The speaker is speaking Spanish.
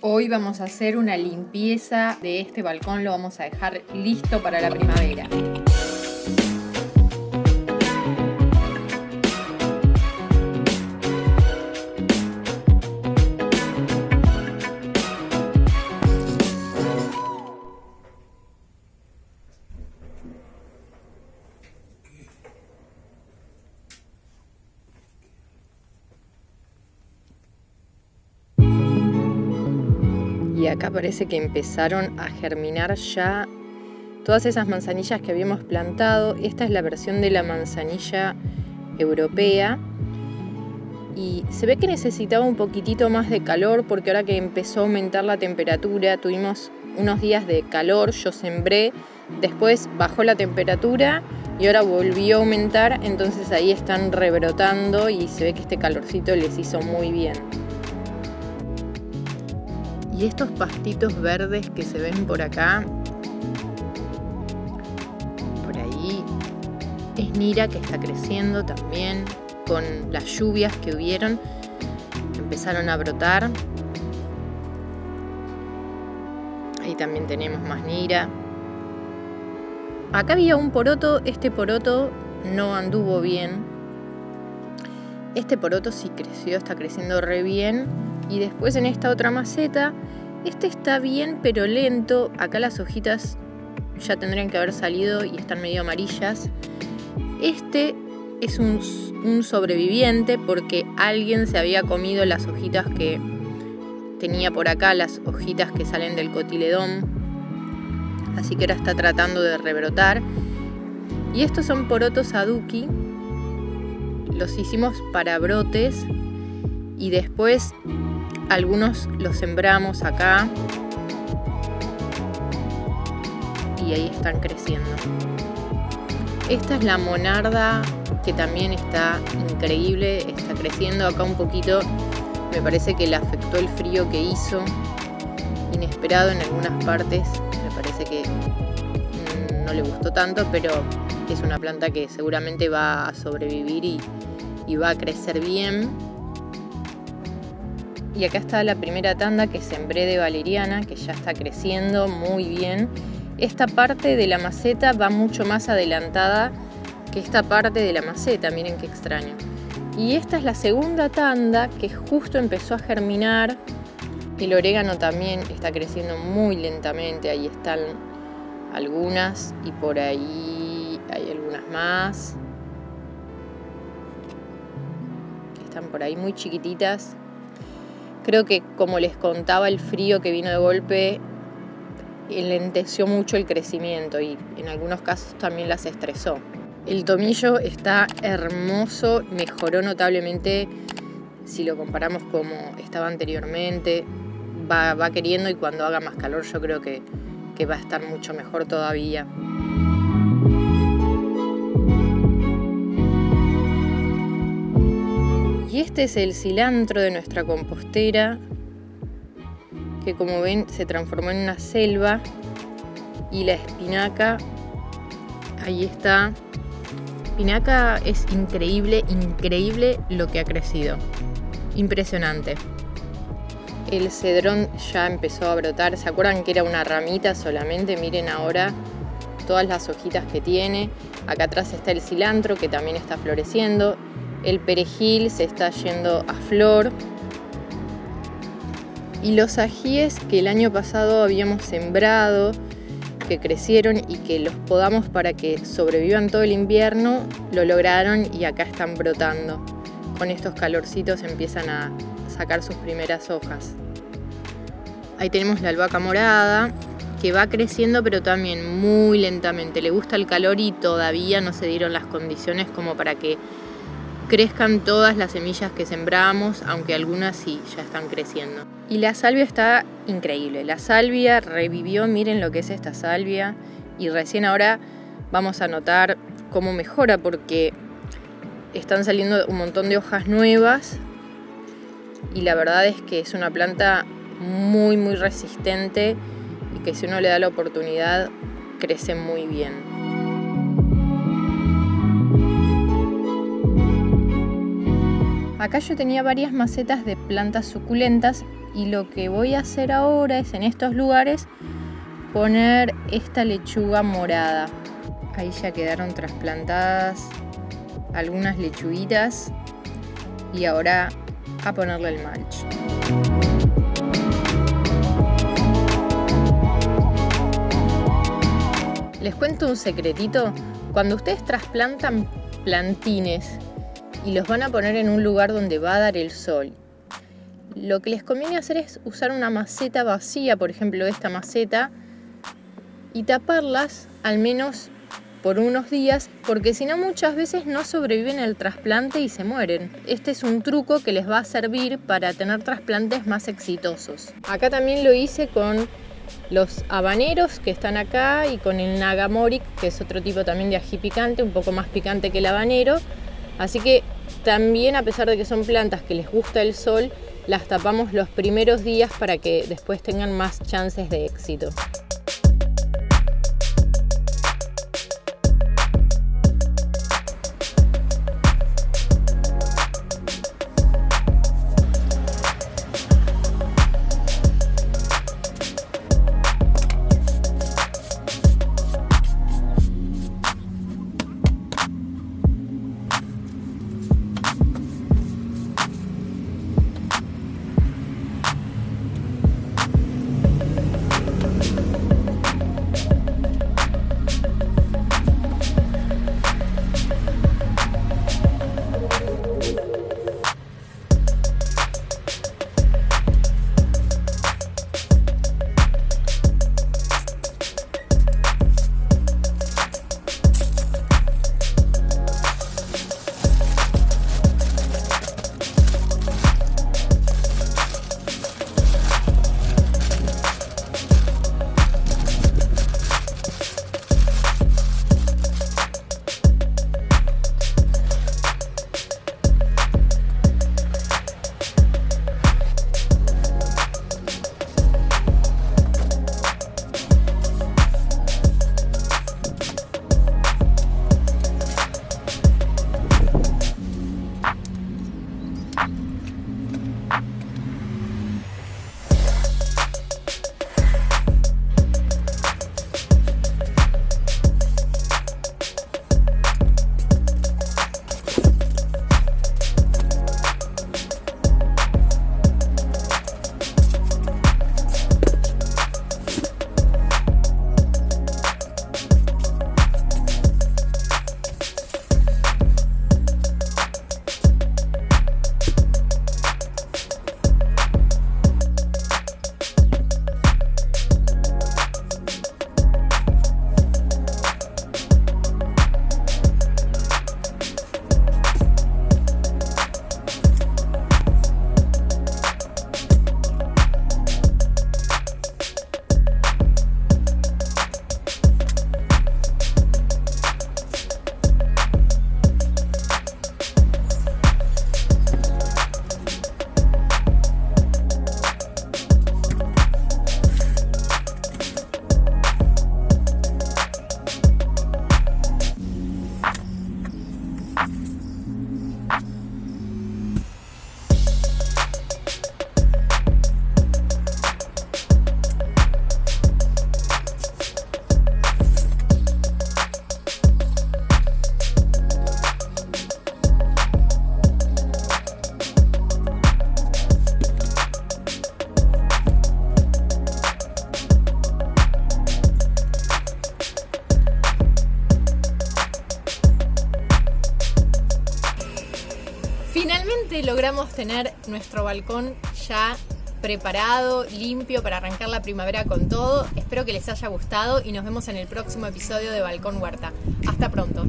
Hoy vamos a hacer una limpieza de este balcón, lo vamos a dejar listo para la primavera. Y acá parece que empezaron a germinar ya todas esas manzanillas que habíamos plantado. Esta es la versión de la manzanilla europea. Y se ve que necesitaba un poquitito más de calor porque ahora que empezó a aumentar la temperatura, tuvimos unos días de calor, yo sembré, después bajó la temperatura y ahora volvió a aumentar, entonces ahí están rebrotando y se ve que este calorcito les hizo muy bien. Y estos pastitos verdes que se ven por acá, por ahí, es Nira que está creciendo también. Con las lluvias que hubieron, empezaron a brotar. Ahí también tenemos más Nira. Acá había un poroto, este poroto no anduvo bien. Este poroto sí creció, está creciendo re bien. Y después en esta otra maceta, este está bien pero lento. Acá las hojitas ya tendrían que haber salido y están medio amarillas. Este es un sobreviviente porque alguien se había comido las hojitas que tenía por acá, las hojitas que salen del cotiledón. Así que ahora está tratando de rebrotar. Y estos son porotos aduki. Los hicimos para brotes y después algunos los sembramos acá y ahí están creciendo. Esta es la monarda que también está increíble, está creciendo acá un poquito. Me parece que le afectó el frío que hizo, inesperado en algunas partes. Me parece que no le gustó tanto, pero es una planta que seguramente va a sobrevivir y va a crecer bien. Y acá está la primera tanda que sembré de valeriana, que ya está creciendo muy bien. Esta parte de la maceta va mucho más adelantada que esta parte de la maceta, miren qué extraño. Y esta es la segunda tanda que justo empezó a germinar. El orégano también está creciendo muy lentamente, ahí están algunas y por ahí hay algunas más que están por ahí muy chiquititas. Creo que, como les contaba, el frío que vino de golpe enlenteció mucho el crecimiento y en algunos casos también las estresó. El tomillo está hermoso, mejoró notablemente si lo comparamos como estaba anteriormente. Va queriendo y cuando haga más calor yo creo que va a estar mucho mejor todavía. Y este es el cilantro de nuestra compostera, que como ven se transformó en una selva. Y la espinaca, ahí está. Espinaca es increíble lo que ha crecido. Impresionante. El cedrón ya empezó a brotar. ¿Se acuerdan que era una ramita solamente? Miren ahora todas las hojitas que tiene. Acá atrás está el cilantro que también está floreciendo. El perejil se está yendo a flor. Y los ajíes que el año pasado habíamos sembrado, que crecieron y que los podamos para que sobrevivan todo el invierno, lo lograron y acá están brotando. Con estos calorcitos empiezan a sacar sus primeras hojas. Ahí tenemos la albahaca morada, que va creciendo pero también muy lentamente. Le gusta el calor y todavía no se dieron las condiciones como para que crezcan todas las semillas que sembramos, aunque algunas sí ya están creciendo. Y la salvia está increíble. La salvia revivió, miren lo que es esta salvia. Y recién ahora vamos a notar cómo mejora porque están saliendo un montón de hojas nuevas. Y la verdad es que es una planta muy resistente y que si uno le da la oportunidad crece muy bien. Acá yo tenía varias macetas de plantas suculentas y lo que voy a hacer ahora es en estos lugares poner esta lechuga morada. Ahí ya quedaron trasplantadas algunas lechuguitas y ahora a ponerle el mulch. Les cuento un secretito. Cuando ustedes trasplantan plantines y los van a poner en un lugar donde va a dar el sol, lo que les conviene hacer es usar una maceta vacía, por ejemplo esta maceta, y taparlas al menos por unos días, porque si no muchas veces no sobreviven el trasplante y se mueren. Este es un truco que les va a servir para tener trasplantes más exitosos. Acá también lo hice con los habaneros que están acá y con el nagamoric, que es otro tipo también de ají picante, un poco más picante que el habanero. Así que también, a pesar de que son plantas que les gusta el sol, las tapamos los primeros días para que después tengan más chances de éxito. Finalmente logramos tener nuestro balcón ya preparado, limpio para arrancar la primavera con todo. Espero que les haya gustado y nos vemos en el próximo episodio de Balcón Huerta. Hasta pronto.